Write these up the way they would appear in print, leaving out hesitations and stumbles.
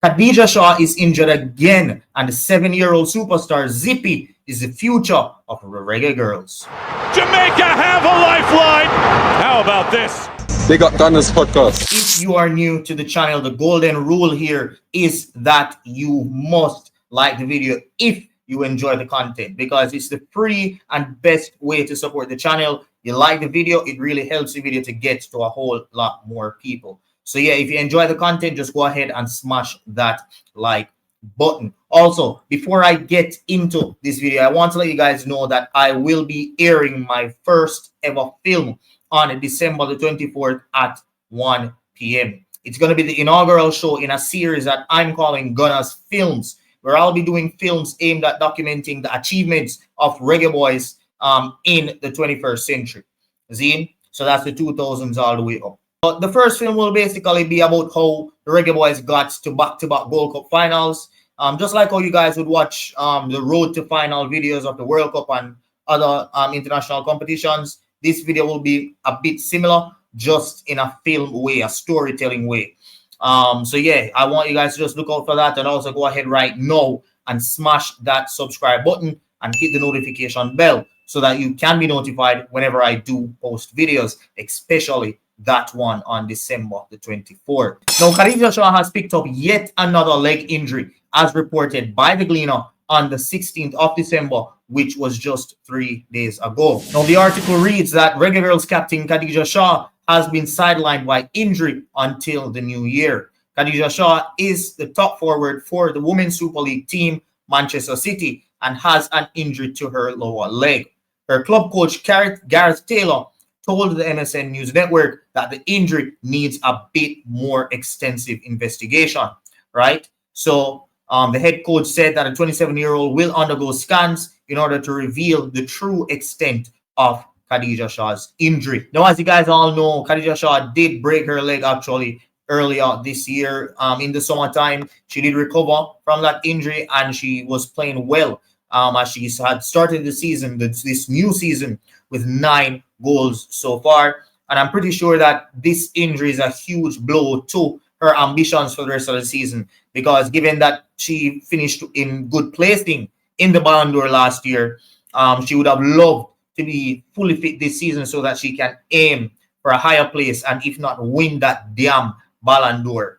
Khadijah Shaw is injured again, and the 7-year-old superstar Zippy is the future of Reggae Girlz. Jamaica have a lifeline. How about this? They got Gunnaz podcast. If you are new to the channel, the golden rule here is that you must like the video if you enjoy the content, because it's the free and best way to support the channel. You like the video, it really helps the video to get to a whole lot more people. So yeah, if you enjoy the content, just go ahead and smash that like button. Also, before I get into this video, I want to let you guys know that I will be airing my first ever film on December the 24th at 1 p.m. It's going to be the inaugural show in a series that I'm calling Gunnaz Films, where I'll be doing films aimed at documenting the achievements of Reggae Boyz in the 21st century. See? So that's the 2000s all the way up. But the first film will basically be about how the Reggae Boyz got to back-to-back Gold Cup finals. Just like how you guys would watch the road to final videos of the World Cup and other international competitions, this video will be a bit similar, just in a film way, a storytelling way. So yeah, I want you guys to just look out for that, and also go ahead right now and smash that subscribe button and hit the notification bell so that you can be notified whenever I do post videos, especially that one on December the 24th. Now, Khadijah Shaw has picked up yet another leg injury, as reported by the Gleaner on the 16th of December, which was just 3 days ago. Now, the article reads that Reggae Girlz captain Khadijah Shaw has been sidelined by injury until the new year. Khadijah Shaw is the top forward for the Women's Super League team, Manchester City, and has an injury to her lower leg. Her club coach, Gareth Taylor, told the MSN News Network that the injury needs a bit more extensive investigation, right? So the head coach said that a 27-year-old will undergo scans in order to reveal the true extent of Khadijah Shaw's injury. Now, as you guys all know, Khadijah Shaw did break her leg actually earlier this year in the summertime. She did recover from that injury, and she was playing well as she had started the season, this new season, with 9 goals so far. And I'm pretty sure that this injury is a huge blow to her ambitions for the rest of the season, because given that she finished in good placing in the Ballon d'Or last year, she would have loved to be fully fit this season so that she can aim for a higher place and if not win that damn Ballon d'Or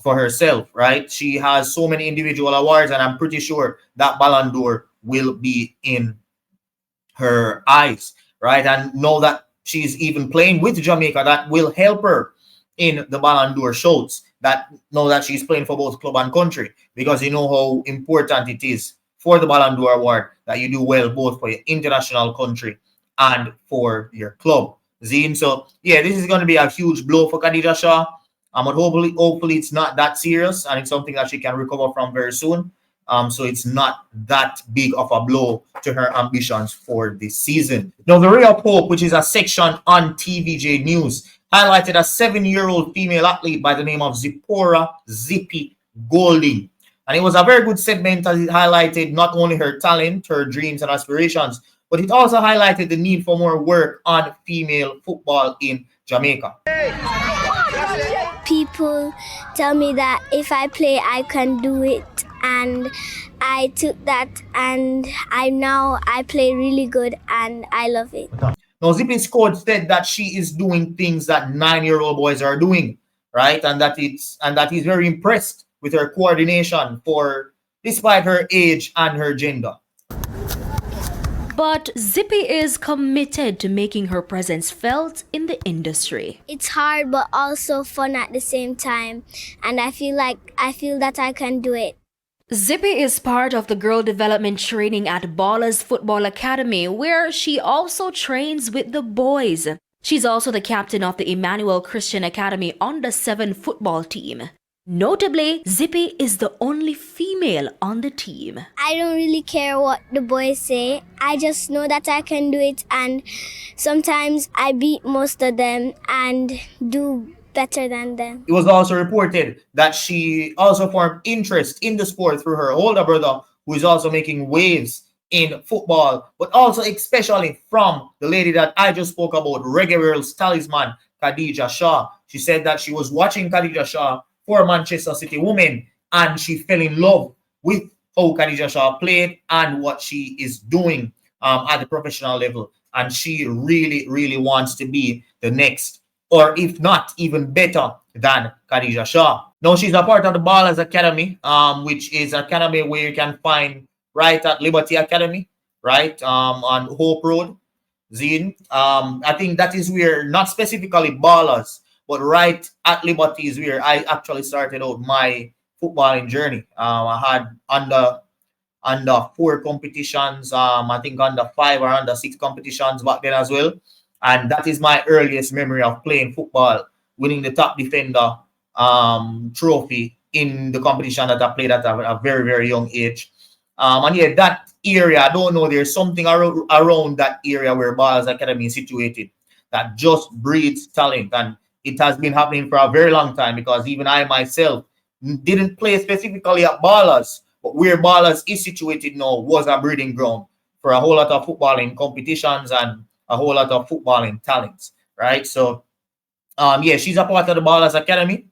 for herself, right? She has so many individual awards, and I'm pretty sure that Ballon d'Or will be in her eyes, right? And know that she's even playing with Jamaica, that will help her in the Ballon d'Or shows, that know that she's playing for both club and country, because you know how important it is for the Ballon d'Or award that you do well both for your international country and for your club. Zine. So yeah, this is going to be a huge blow for Khadijah Shaw. But hopefully it's not that serious, and it's something that she can recover from very soon. So it's not that big of a blow to her ambitions for this season. Now, the Ray of Hope, which is a section on TVJ News, highlighted a 7-year-old female athlete by the name of Zipporah Zippy Golding. And it was a very good segment, as it highlighted not only her talent, her dreams and aspirations, but it also highlighted the need for more work on female football in Jamaica. People tell me that if I play, I can do it. And I took that, and I play really good, and I love it. Now, Zippy's coach said that she is doing things that 9-year-old boys are doing, right? And that he's very impressed with her coordination despite her age and her gender. But Zippy is committed to making her presence felt in the industry. It's hard, but also fun at the same time, and I feel that I can do it. Zippy is part of the girl development training at Ballers Football Academy, where she also trains with the boys. She's also the captain of the Emmanuel Christian Academy Under-7 football team. Notably, Zippy is the only female on the team. I don't really care what the boys say. I just know that I can do it, and sometimes I beat most of them and do better than them. It was also reported that she also formed interest in the sport through her older brother, who is also making waves in football, but also especially from the lady that I just spoke about, Reggae Girlz talisman, Khadijah Shaw. She said that she was watching Khadijah Shaw for Manchester City women, and she fell in love with how Khadijah Shaw played and what she is doing at the professional level. And she really, really wants to be the next, or if not, even better than Khadijah Shaw. Now, she's a part of the Ballers Academy, which is an academy where you can find right at Liberty Academy, right, on Hope Road, Zine. I think that is where, not specifically Ballers, but right at Liberty is where I actually started out my footballing journey. I had under 4 competitions, I think under 5 or under 6 competitions back then as well. And that is my earliest memory of playing football, winning the top defender trophy in the competition that I played at a very, very young age. And yeah, that area, I don't know, there's something around that area where Ballers Academy is situated that just breeds talent. And it has been happening for a very long time, because even I myself didn't play specifically at Ballers, but where Ballers is situated now was a breeding ground for a whole lot of footballing competitions and a whole lot of footballing talents, right? So, yeah, she's a part of the Ballers Academy,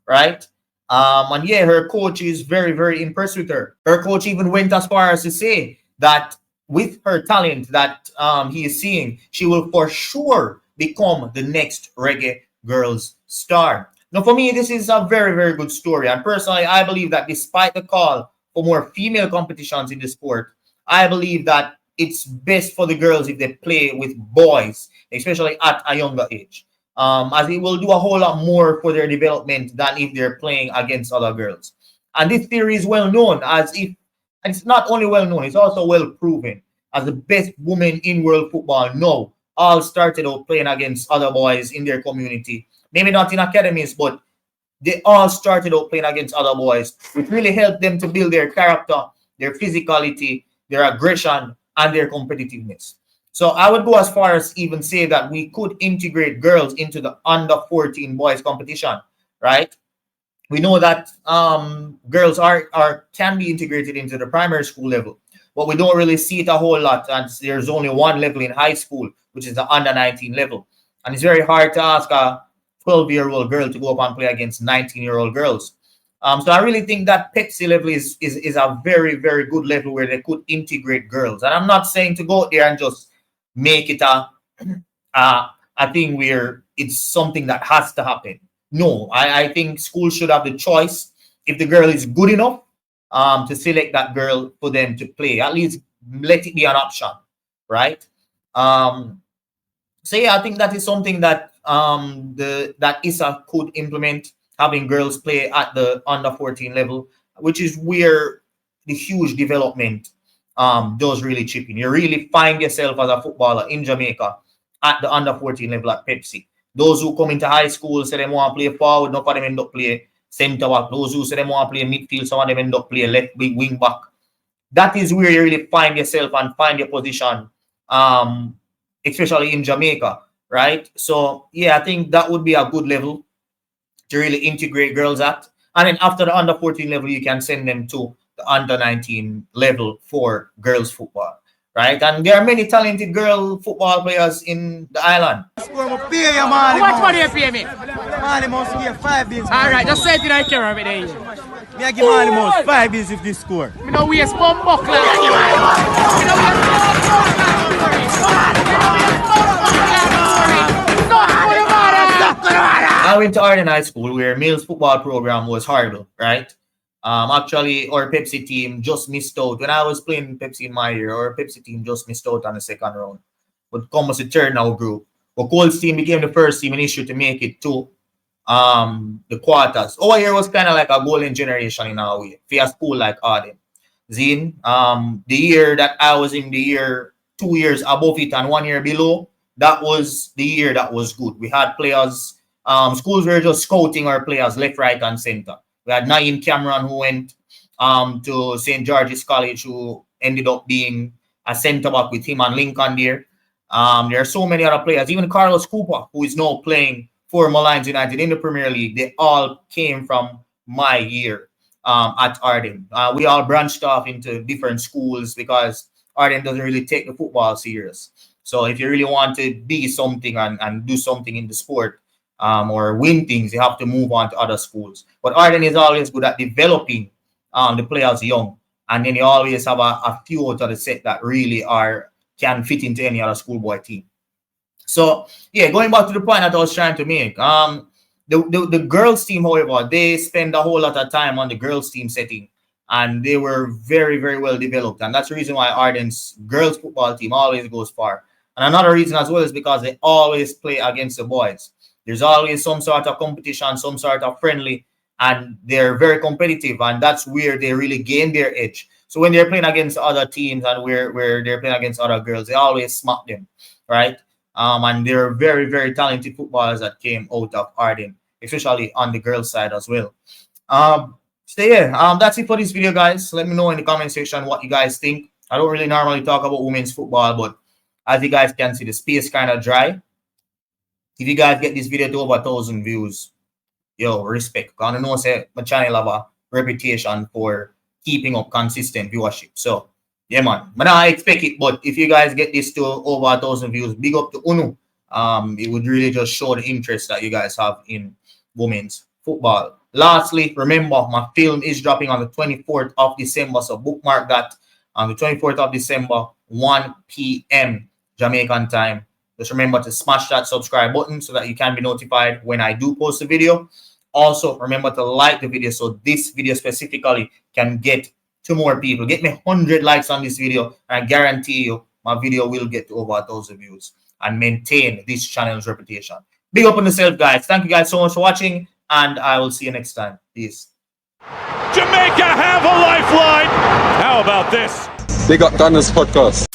right? And yeah, her coach is very, very impressed with her. Her coach even went as far as to say that with her talent that he is seeing, she will for sure become the next Reggae Girlz star. Now, for me, this is a very, very good story. And personally, I believe that despite the call for more female competitions in the sport, I believe that it's best for the girls if they play with boys, especially at a younger age, as it will do a whole lot more for their development than if they're playing against other girls. And this theory is well known, and it's not only well known, it's also well proven, as the best women in world football now all started out playing against other boys in their community. Maybe not in academies, but they all started out playing against other boys, which really helped them to build their character, their physicality, their aggression, and their competitiveness. So I would go as far as even say that we could integrate girls into the under 14 boys competition, right? We know that girls can be integrated into the primary school level, but we don't really see it a whole lot. And there's only one level in high school, which is the under 19 level. And it's very hard to ask a 12-year-old girl to go up and play against 19-year-old girls. So I really think that Pepsi level is a very, very good level where they could integrate girls. And I'm not saying to go there and just make it a thing where it's something that has to happen. No, I think schools should have the choice, if the girl is good enough, to select that girl for them to play. At least let it be an option, right? So yeah, I think that is something that that ISA could implement, having girls play at the under 14 level, which is where the huge development does really chip in. You really find yourself as a footballer in Jamaica at the under 14 level at Pepsi. Those who come into high school say they want to play forward, none of them end up play center back. Those who say they want to play midfield, some of them end up play left wing back. That is where you really find yourself and find your position, especially in Jamaica, right? So yeah, I think that would be a good level to really integrate girls at. And then after the under 14 level, you can send them to the under 19 level for girls football, right? And there are many talented girl football players in the island. How much money you pay me? Mali must give 5 bills. Alright, just say it in the camera with you. Me I give Mali most 5 bills if this score. Me no waste bomb buckler. I went to Arden High School, where Mills football program was horrible, right? Actually, our Pepsi team just missed out. When I was playing Pepsi in my year, our Pepsi team just missed out on the second round. But come as a third now group. But Cole's team became the first team in history to make it to the quarters. Our year was kind of like a golden generation in our way, for a school like Arden. Zine, the year that I was in, the year 2 years above it and 1 year below, that was the year that was good. We had players, schools were just scouting our players left, right, and center. We had Naeem Cameron, who went to St. George's College, who ended up being a center back with him and Lincoln there. There are so many other players, even Carlos Cooper, who is now playing for Malines United in the Premier League. They all came from my year at Arden. We all branched off into different schools because Arden doesn't really take the football serious. So if you really want to be something and do something in the sport, or win things, they have to move on to other schools. But Arden is always good at developing the players young, and then you always have a few out of the set that really can fit into any other schoolboy team. So yeah, going back to the point that I was trying to make, the girls team, however, they spend a whole lot of time on the girls team setting, and they were very, very well developed, and that's the reason why Arden's girls football team always goes far. And another reason as well is because they always play against the boys. There's always some sort of competition, some sort of friendly, and they're very competitive, and that's where they really gain their edge. So when they're playing against other teams and where they're playing against other girls, they always smack them, right? And they're very, very talented footballers that came out of Arden, especially on the girls' side as well. So yeah, that's it for this video, guys. Let me know in the comment section what you guys think. I don't really normally talk about women's football, but as you guys can see, the space kind of dry. If you guys get this video to over 1,000 views, yo, respect. Because I know say my channel have a reputation for keeping up consistent viewership. So yeah, man. But I expect it. But if you guys get this to over 1,000 views, big up to Uno. It would really just show the interest that you guys have in women's football. Lastly, remember, my film is dropping on the 24th of December. So bookmark that on the 24th of December, 1 p.m. Jamaican time. Just remember to smash that subscribe button so that you can be notified when I do post a video. Also, remember to like the video so this video specifically can get to more people. Get me 100 likes on this video, and I guarantee you my video will get to over 1,000 views and maintain this channel's reputation. Big up on yourself, guys. Thank you guys so much for watching, and I will see you next time. Peace. Jamaica have a lifeline. How about this? They got Gunnaz podcast.